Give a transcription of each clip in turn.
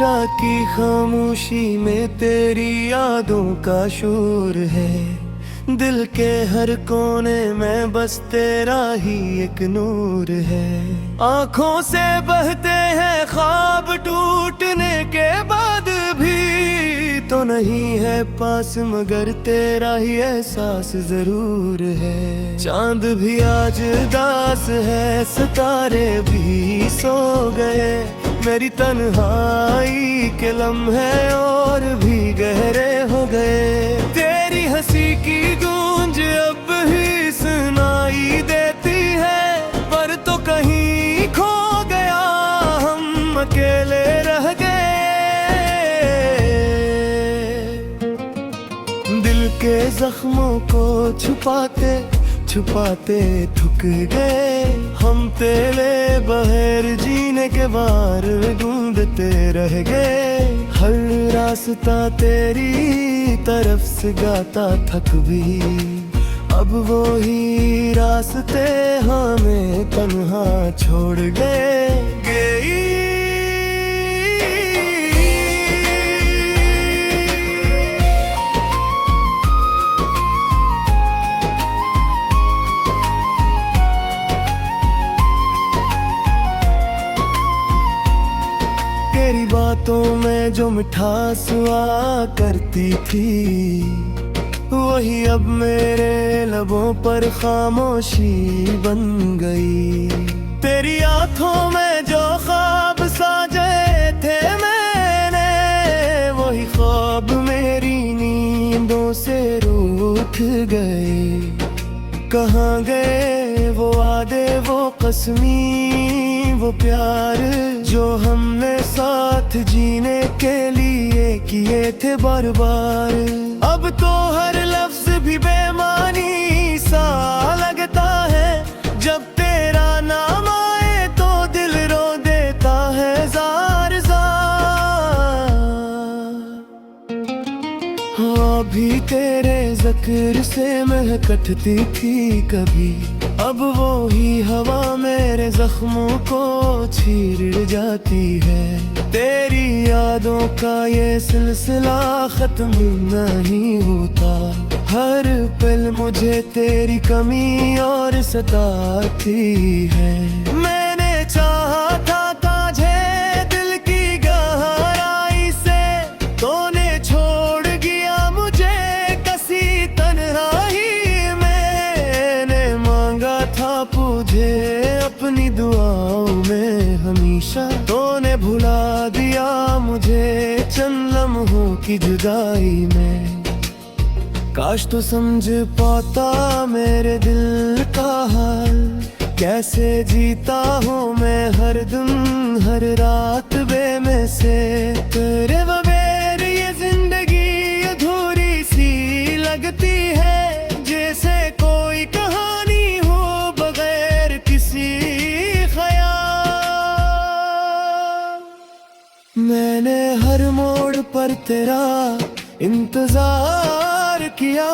की खामोशी में तेरी यादों का शोर है। दिल के हर कोने में बस तेरा ही एक नूर है। आँखों से बहते हैं ख्वाब टूटने के बाद भी, तो नहीं है पास मगर तेरा ही एहसास जरूर है। चांद भी आज उदास है, सितारे भी सो गए, मेरी तन्हाई के लम्हे और भी गहरे हो गए। तेरी हंसी की गूंज अब भी सुनाई देती है, पर तो कहीं खो गया, हम अकेले रह गए। दिल के जख्मों को छुपाते छुपाते थक गए हम, तेरे बगैर जीने के बार ढूंढते रह गए। हर रास्ता तेरी तरफ से गाता थक भी, अब वो ही रास्ते हमें तन्हा छोड़ गए। तेरी बातों में जो मिठास हुआ करती थी, वही अब मेरे लबों पर खामोशी बन गई। तेरी आंखों में जो ख्वाब साजे थे मैंने, वही ख्वाब मेरी नींदों से रूठ गए। कहाँ गए वो वादे, वो कसमी, वो प्यार जो हमने साथ जीने के लिए किए थे बार बार। अब तो हर लफ्ज भी बेमानी सा लगता है, जब तेरा नाम आए तो दिल रो देता है जार जार। हाँ भी तेरे ज़िक्र से महकती थी कभी, अब वो ही हवा मेरे जख्मों को चीर जाती है। तेरी यादों का ये सिलसिला खत्म नहीं होता, हर पल मुझे तेरी कमी और सताती है। मैंने चाहा था तुझे दिल की गहराई से, तूने छोड़ गया मुझे कसी तन्हाई। मैंने मांगा था तुझे अपनी दुआओं में हमेशा, तूने भुला दिया मुझे चंद लम्हों की जुदाई में। काश तो समझ पाता मेरे दिल का हाल, कैसे जीता हूँ मैं हर दिन हर रात बेमें से। तेरे बगैर ये जिंदगी अधूरी सी लगती है, जैसे कोई कहानी हो बगैर किसी ख्याल। मैंने हर मोड़ पर तेरा इंतजार किया,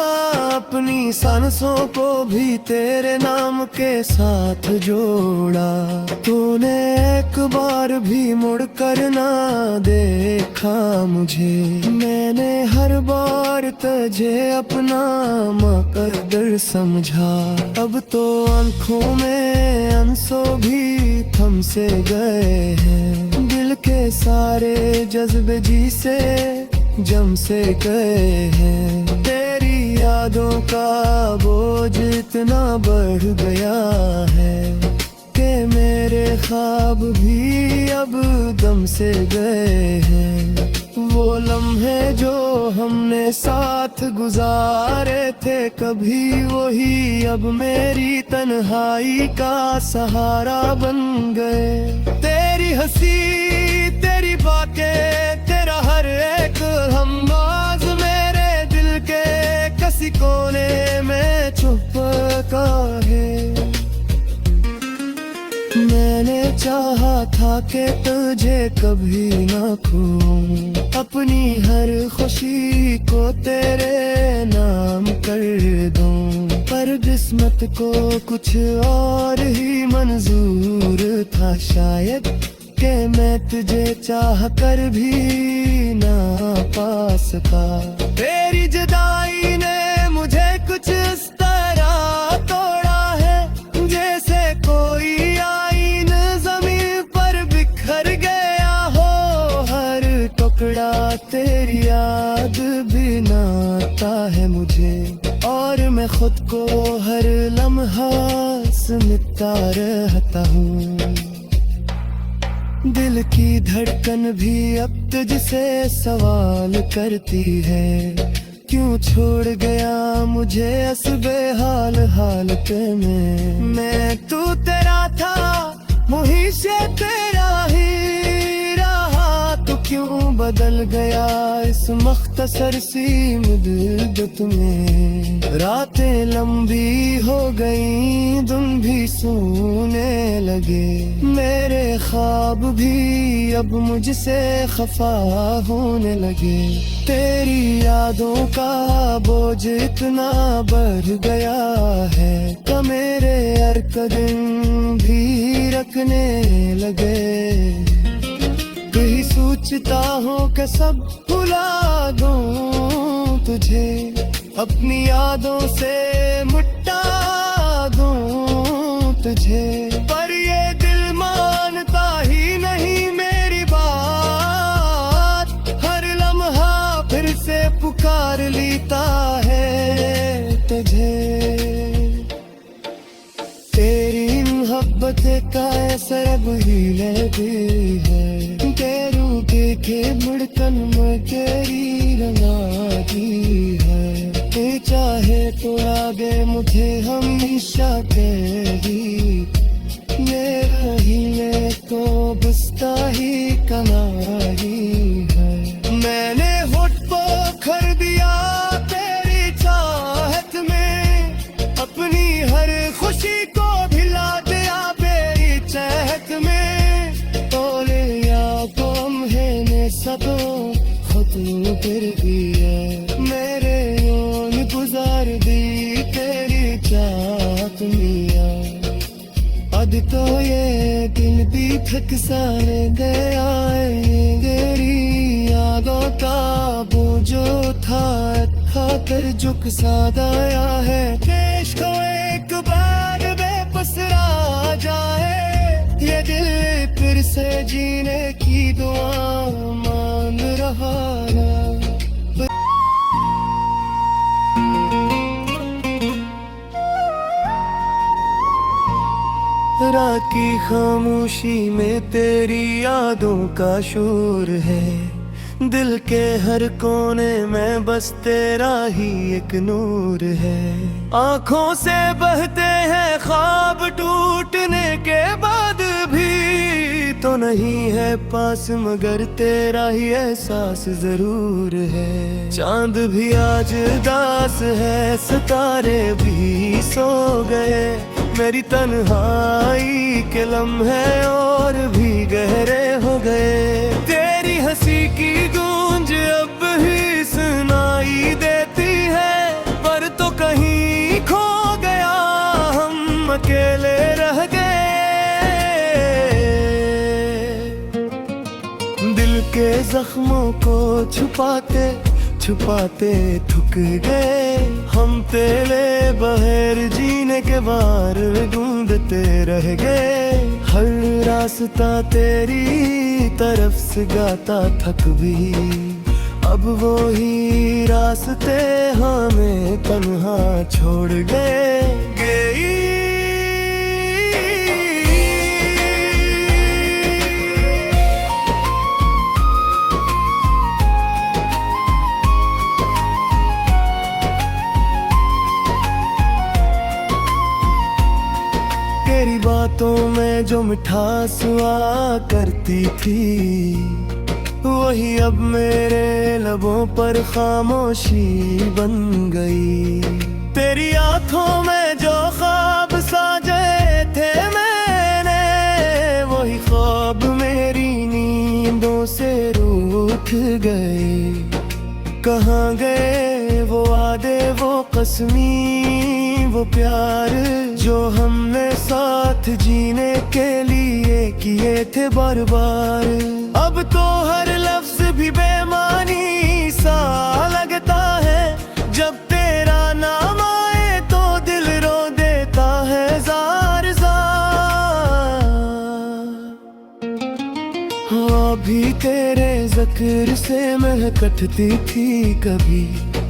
अपनी सांसों को भी तेरे नाम के साथ जोड़ा। तूने एक बार भी मुड़ कर ना देखा मुझे, मैंने हर बार तुझे अपना मुकद्दर समझा। अब तो आँखों में आंसू भी थम से गए हैं, दिल के सारे जज्बे जी से जम से गए हैं। तेरी यादों का बोझ इतना बढ़ गया है कि मेरे ख्वाब भी अब दम से गए हैं। वो लम्हे जो हमने साथ गुजारे थे कभी, वही अब मेरी तन्हाई का सहारा बन गए। तेरी हंसी, तेरी बातें, तेरा हर एक हमबाज मेरे दिल के किसी कोने में छुप का है। मैंने चाहा था कि तुझे कभी ना खोऊं, अपनी हर खुशी को तेरे नाम कर दूं, पर किस्मत को कुछ और ही मंजूर था शायद। के मैं तुझे चाह कर भी ना पा सका। तेरी जुदाई ने मुझे कुछ इस तरह तोड़ा है, जैसे कोई आईन जमीन पर बिखर गया हो। हर टुकड़ा तेरी याद बिनाता है मुझे, और मैं खुद को हर लम्हा सुनता रहता हूँ। दिल की धड़कन भी अब तुझसे सवाल करती है, क्यों छोड़ गया मुझे इस बेहाल हालत में। मैं तू तेरा था, मुझी से तेरा ही रहा, तो क्यों बदल गया इस मख्तसर सी मुद्दत में। रातें लंबी हो गई, दिन भी सोने लगे, मेरे ख्वाब भी अब मुझसे खफा होने लगे। तेरी यादों का बोझ इतना बढ़ गया है कि मेरे अरकदम भी रखने लगे। कहीं सोचता हूँ कि सब भुला दूँ तुझे, अपनी यादों से मिटा दूँ तुझे, पर ये दिल मानता ही नहीं मेरी बात। हर लम्हा फिर से पुकार लेता है तुझे। तेरी मोहब्बत का असर अब ही लगी है, तेरू देखे मुड़कन में तेरी रंगाती है। ये चाहे तो आगे मुझे हमेशा तेरी, ये रहीले तो बसता ही कनारी है। मैंने होठ को खर दिया तेरी चाहत में, अपनी हर खुशी को भिला दिया मेरी चाहत में। तोले या गुम है ने सबो खुद फिर भी है, मेरे यूं गुजार दी तेरी चाहत मिया। अब तो ये दिल भी थक सारे गया है, तेरी यादों का बोझ था कर झुक सा दाया है। देश को एक बार बेबस आ जाए, ये दिल फिर से जीने की दुआ मांग रहा है। रात की खामोशी में तेरी यादों का शोर है, दिल के हर कोने में बस तेरा ही एक नूर है। आँखों से बहते हैं ख्वाब टूटने के बाद भी, तो नहीं है पास मगर तेरा ही एहसास जरूर है। चांद भी आज उदास है, सितारे भी सो गए, मेरी तन्हाई के लम्हे और भी गहरे हो गए। तेरी हंसी की गूंज अब ही सुनाई देती है, पर तो कहीं खो गया हम अकेले रह गए। दिल के जख्मों को छुपाते छुपाते थक गए हम, तेरे बगैर जीने के बार ढूंढते रह गए। हर रास्ता तेरी तरफ से गाता थक भी, अब वो ही रास्ते हमें तन्हा छोड़ गए। तेरी बातों में जो मिठास हुआ करती थी, वही अब मेरे लबों पर खामोशी बन गई। तेरी आंखों में जो ख्वाब साजे थे मैंने, वही ख्वाब मेरी नींदों से रूठ गए। कहाँ गए वो वादे, वो कसमी, वो प्यार जो हमने साथ जीने के लिए किए थे बार बार। अब तो हर लफ्ज भी बेमानी सा लगता है, जब तेरा नाम आए तो दिल रो देता है जार जार। हाँ भी तेरे ज़िक्र से महकती थी कभी,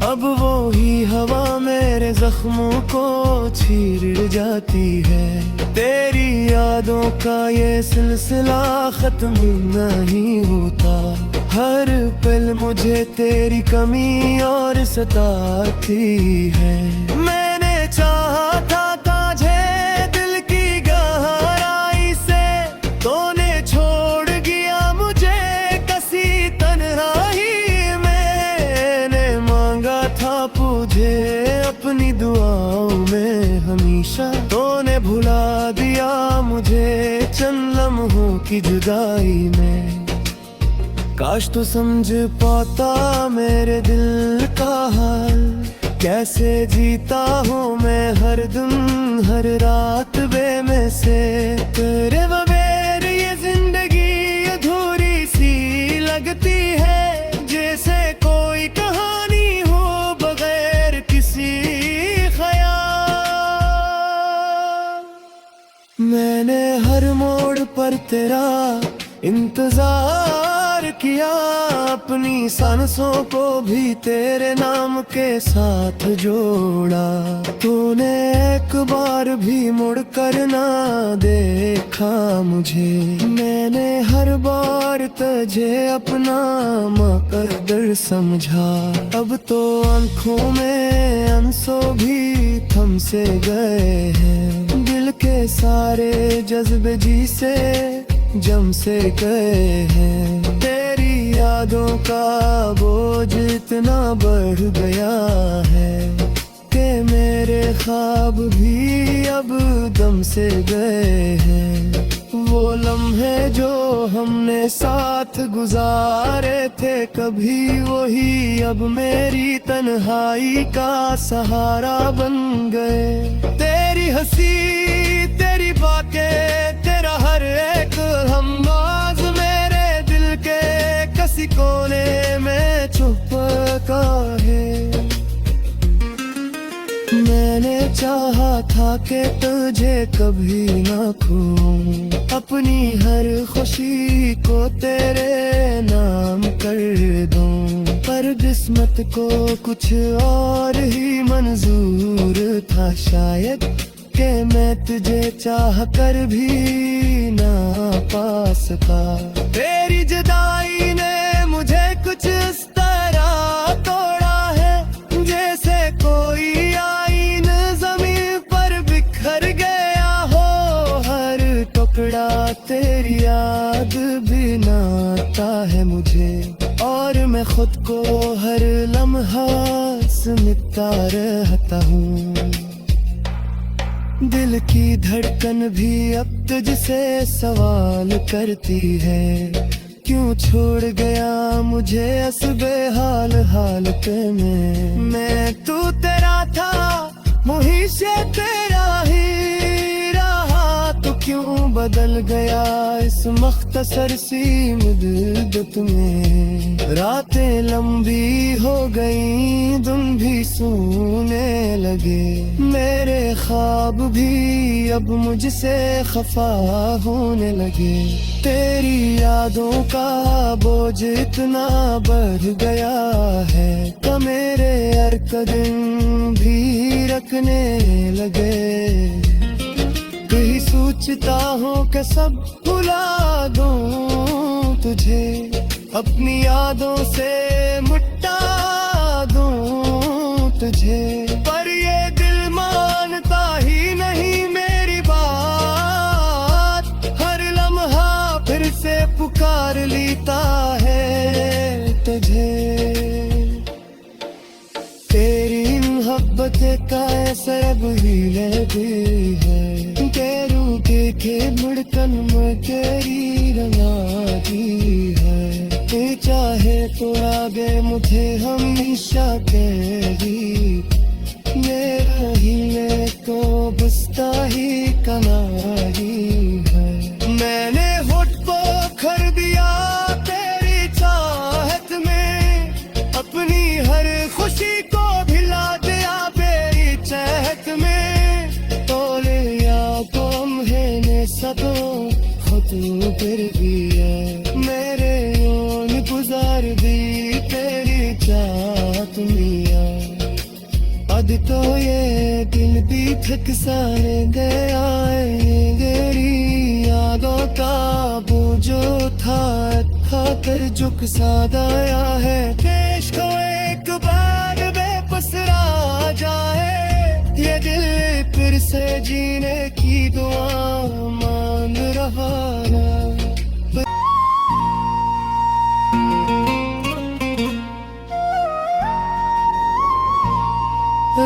अब वो ही हवा मेरे जख्मों को चीर जाती है। तेरी यादों का ये सिलसिला खत्म नहीं होता, हर पल मुझे तेरी कमी और सताती है। मैंने चाहा था तुझे दिल की गहराई से, तूने छोड़ गया मुझे कसी तन्हाई में। मैंने मांगा था तुझे अपनी दुआओं में हमेशा, तूने भुला दिया मुझे चंद लम्हों की जुदाई में। काश तो समझ पाता मेरे दिल का हाल, कैसे जीता हूँ मैं हर दिन हर रात बेमें से। तेरे बगैर ये जिंदगी अधूरी सी लगती है, जैसे कोई कहानी हो बगैर किसी ख्याल। मैंने हर मोड़ पर तेरा इंतजार किया, अपनी सांसों को भी तेरे नाम के साथ जोड़ा। तूने एक बार भी मुड़ कर ना देखा मुझे, मैंने हर बार तुझे अपना मुकद्दर समझा। अब तो आंखों में आंसू भी थम से गए हैं, दिल के सारे जज्बे जी से जम से गए हैं। तेरी यादों का बोझ इतना बढ़ गया है कि मेरे ख्वाब भी अब दम से गए हैं। वो लम्हे जो हमने साथ गुजारे थे कभी, वही अब मेरी तन्हाई का सहारा बन गए। तेरी हंसी तेरी बातें तेरा हर एक हमवाज मेरे दिल के किसी कोने में छुपा है। मैंने चाहा था कि तुझे कभी ना खोऊं, अपनी हर खुशी को तेरे नाम कर दूं, पर किस्मत को कुछ और ही मंजूर था शायद, कि मैं तुझे चाह कर भी ना पा सका। तेरी जुदाई ने मुझे कुछ इस तरह तोड़ा है, जैसे कोई आईन जमीन पर बिखर गया हो। हर टुकड़ा तेरी याद भी नाता है मुझे, और मैं खुद को हर लम्हा सुनता रहता हूँ। दिल की धड़कन भी अब तुझसे सवाल करती है, क्यों छोड़ गया मुझे असबे हाल हालत में। मैं तू तेरा था मुही से तेरा ही रहा, तो क्यों बदल गया इस मख्तसर सी मुद्दत में। रातें लंबी हो गई दिन भी सोने लगे, मेरे ख्वाब भी अब मुझसे खफा होने लगे। तेरी यादों का बोझ इतना बढ़ गया है कि मेरे हर कदम भी रखने लगे। कहीं सोचता हूँ कि सब भुला दूँ तुझे, अपनी यादों से मिटा दूँ तुझे, पर ये दिल मानता ही नहीं मेरी बात। हर लम्हा फिर से पुकार लेता है तुझे। तेरी मोहब्बत का असर अब ही लगी है, तेरू के मुड़कन में तेरी रंगा दी है। ये चाहे तो आगे मुझे हमेशा तेरी, ये रही तो बसता ही कनारी है। मैंने थक साएंगे आएंगे री यादों का बोझो था कर झुक सादाया है देश को एक बार बेपसरा जाए ये दिल फिर से जीने की दुआ मांग रहा है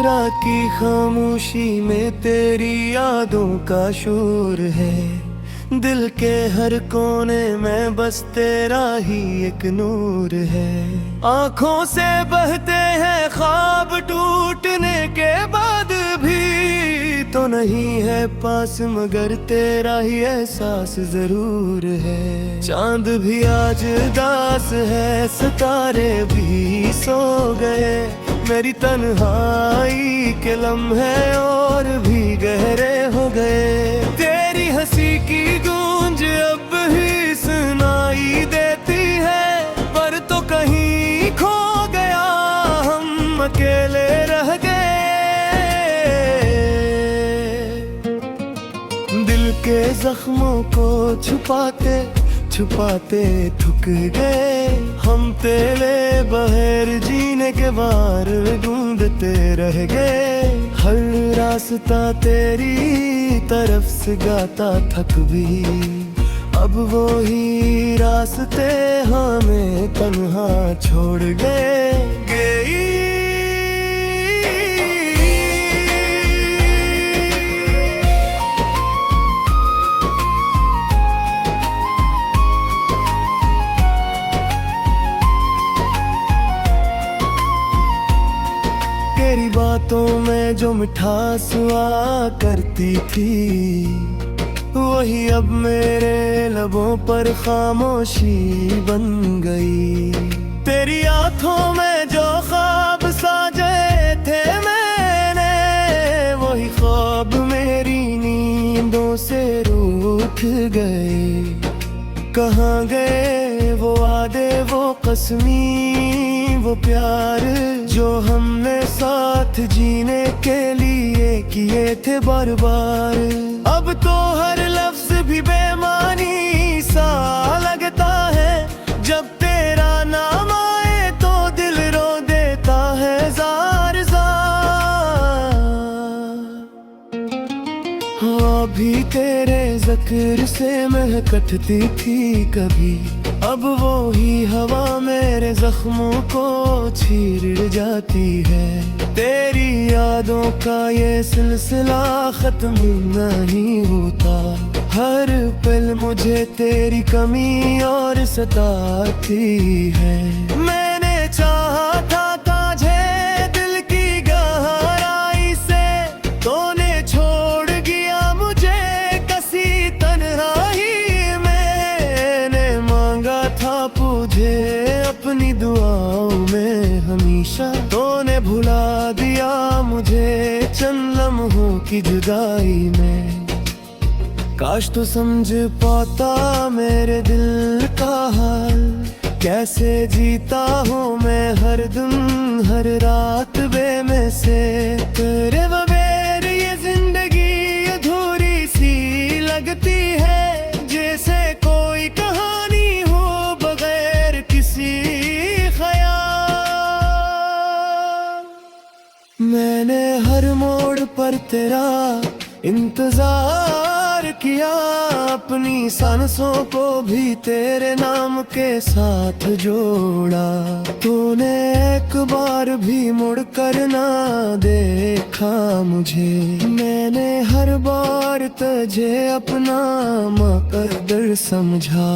रात की खामोशी में तेरी यादों का शोर है दिल के हर कोने में बस तेरा ही एक नूर है आंखों से बहते हैं ख्वाब टूटने के बाद भी तो नहीं है पास मगर तेरा ही एहसास जरूर है चांद भी आज उदास है सितारे भी सो गए मेरी तन्हाई के लम्हे और भी गहरे हो गए तेरी हंसी की गूंज अब ही सुनाई देती है पर तो कहीं खो गया हम अकेले रह गए दिल के जख्मों को छुपाते छुपाते थक गए हम तेरे बगैर जीने के बार ढूंढते रह गए हर रास्ता तेरी तरफ से गाता थक भी अब वो ही रास्ते हमें तन्हा छोड़ गए तेरी बातों में जो मिठास हुआ करती थी वही अब मेरे लबों पर खामोशी बन गई तेरी आंखों में जो ख्वाब साजे थे मैंने वही ख्वाब मेरी नींदों से रूठ गए कहाँ गए वो वादे वो कसमी वो प्यार जो हमने साथ जीने के लिए किए थे बार बार अब तो हर लफ्ज भी बेमानी सा लगता है जब तेरा नाम आए तो दिल रो देता है जार जार हाँ भी तेरे ज़िक्र से महकती थी कभी अब वो ही हवा मेरे जख्मों को चीर जाती है तेरी यादों का ये सिलसिला खत्म नहीं होता हर पल मुझे तेरी कमी और सताती है मैंने चाहा था तुझे दिल की गहराई से तूने छोड़ गया मुझे कसी तन्हाई मैंने मांगा था तुझे अपनी दुआओं में हमेशा तूने भुला दिया मुझे चंद लम्हों की जुदाई में काश तो समझ पाता मेरे दिल का हाल कैसे जीता हूँ मैं हर दिन हर रात बेमें से तेरे बगैर ये जिंदगी अधूरी सी लगती है जैसे कोई कहानी हो बगैर किसी ख्याल मैंने हर मोड़ पर तेरा इंतजार किया अपनी सांसों को भी तेरे नाम के साथ जोड़ा तूने एक बार भी मुड़ कर ना देखा मुझे मैंने हर बार तुझे अपना मुकद्दर समझा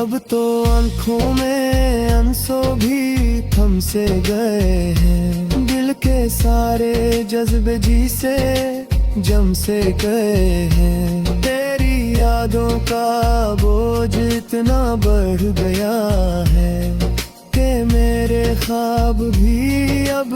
अब तो आंखों में आंसू भी थम से गए हैं दिल के सारे जज्बे जी से जम से गए हैं तेरी यादों का बोझ इतना बढ़ गया है कि मेरे ख्वाब भी अब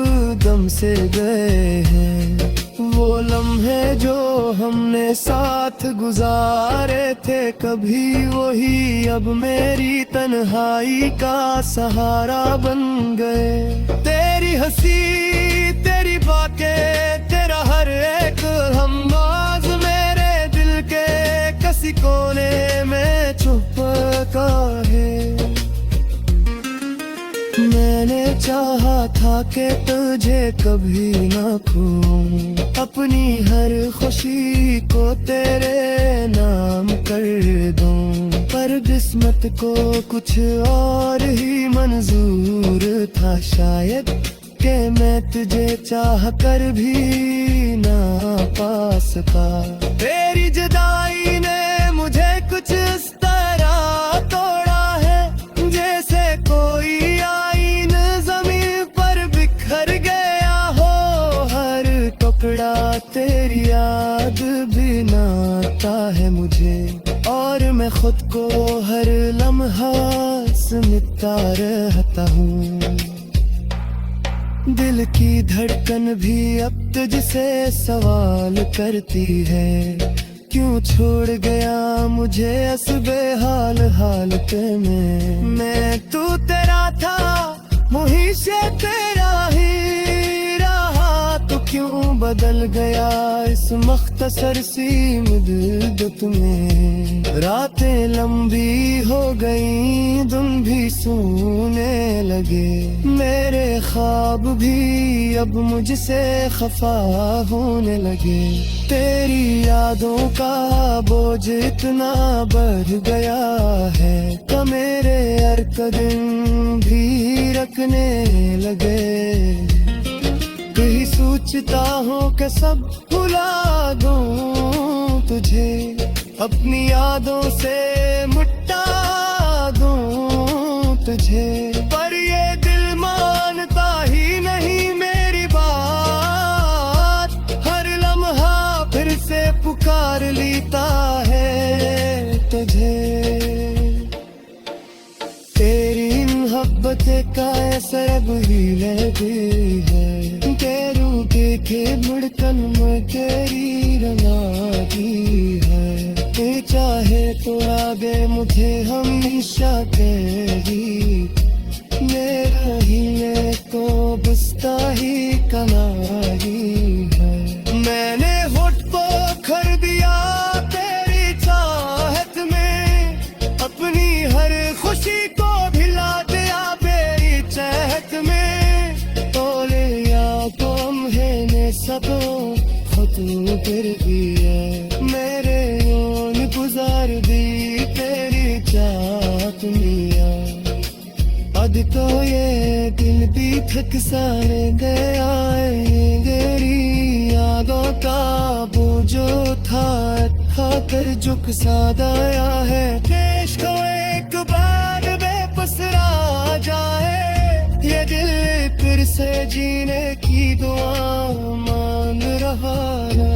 दम से गए हैं वो लम्हे जो हमने साथ गुजारे थे, कभी वही अब मेरी तन्हाई का सहारा बन गए। तेरी हंसी, तेरी बातें, तेरा हर एक हमवाज मेरे दिल के किसी कोने में छुपा है। मैंने चाहा था कि तुझे कभी ना खोऊं, अपनी हर खुशी को तेरे नाम कर दूं, पर किस्मत को कुछ और ही मंजूर था शायद, कि मैं तुझे चाह कर भी ना पा सका। तेरी जुदाई ने मुझे कुछ इस तरह तोड़ा है, जैसे कोई आईन जमीन पर बिखर गया हो। हर टुकड़ा तेरी याद बिनाता है मुझे, और मैं खुद को हर लम्हा समझता रहता हूँ। दिल की धड़कन भी अब तुझसे सवाल करती है, क्यों छोड़ गया मुझे इस बेहाल हालत में। मैं तू तेरा था, मुझी से तेरा ही रहा, तो क्यों बदल गया इस मख्तसर सी मुद्दत में। रातें लंबी हो गई, दिन भी सोने लगे, मेरे ख्वाब भी अब मुझसे खफा होने लगे। तेरी यादों का बोझ इतना बढ़ गया है, कि मेरे हर कदम भी रखने लगे। कहीं सोचता हूँ कि सब भुला दूँ तुझे, अपनी यादों से मिटा दूँ तुझे, पर ये दिल मानता ही नहीं मेरी बात। हर लम्हा फिर से पुकार लेता है तुझे। तेरी मोहब्बत का असर अब ही लगी है, तेरू के मुड़कन में तेरी रंगा दी है। ये चाहे तो आगे मुझे हमेशा तेरी, मेरा ही है तो बसता ही कनारी है। मैंने होठ को खर दिया तेरी चाहत में, अपनी हर खुशी को भिला दिया मेरी चाहत में। तोले या तुम है ने सबो खुद फिर भी है, मेरे ओन गुजार दी तेरी चाहत मिया। अब तो ये दिल भी थक सारे गया है, तेरी यादों का बोझो था कर झुक सा दाया है। देश को एक बार बेबस आ जाए, ये दिल फिर से जीने की दुआ मांग रहा है।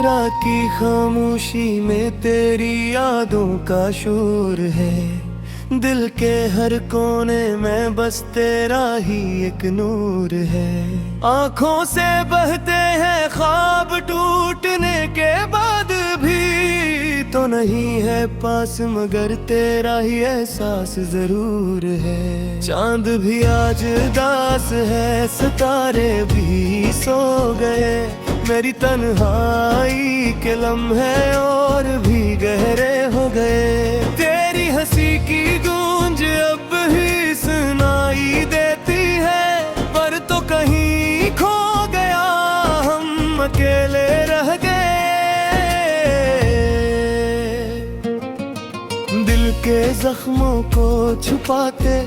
रात की खामोशी में तेरी यादों का शोर है, दिल के हर कोने में बस तेरा ही एक नूर है। आँखों से बहते हैं ख्वाब टूटने के बाद भी, तो नहीं है पास मगर तेरा ही एहसास जरूर है। चांद भी आज उदास है, सितारे भी सो गए, मेरी तन्हाई के लम्हे और भी गहरे हो गए। तेरी हंसी की गूंज अब ही सुनाई देती है, पर तो कहीं खो गया हम अकेले रह गए। दिल के जख्मों को छुपाते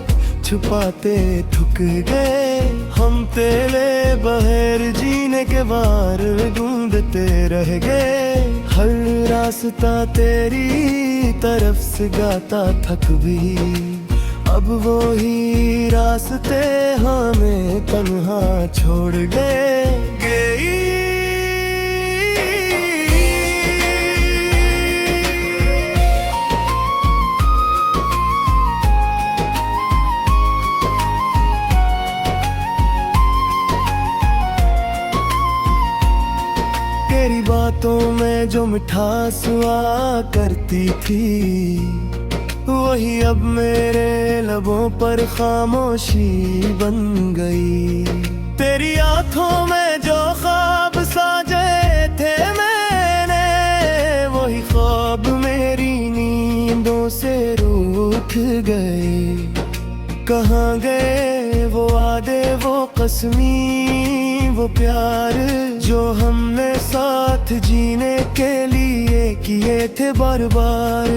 छुपाते थक गए हम, तेरे बगैर जीने के बार ढूंढते रह गए। हर रास्ता तेरी तरफ से गाता थक भी, अब वो ही रास्ते हमें तन्हा छोड़ गए। बातों में जो मिठास हुआ करती थी, वही अब मेरे लबों पर खामोशी बन गई। तेरी आंखों में जो ख्वाब साजे थे मैंने, वही ख्वाब मेरी नींदों से रूठ गए। कहाँ गए वो वादे, वो कसमी, वो प्यार जो हमने साथ जीने के लिए किए थे बार बार।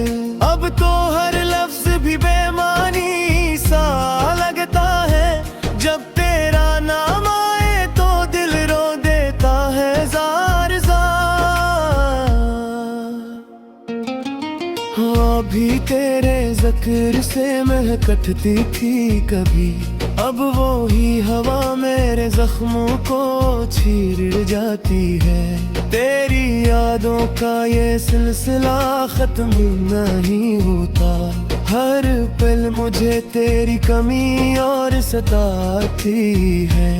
अब तो हर लफ्ज भी बेमानी सा लगता है, जब तेरा नाम आए तो दिल रो देता है जार जार। हाँ भी तेरे ज़िक्र से महकती थी कभी, अब वो ही हवा मेरे जख्मों को चीर जाती है। तेरी यादों का ये सिलसिला खत्म नहीं होता, हर पल मुझे तेरी कमी और सताती है।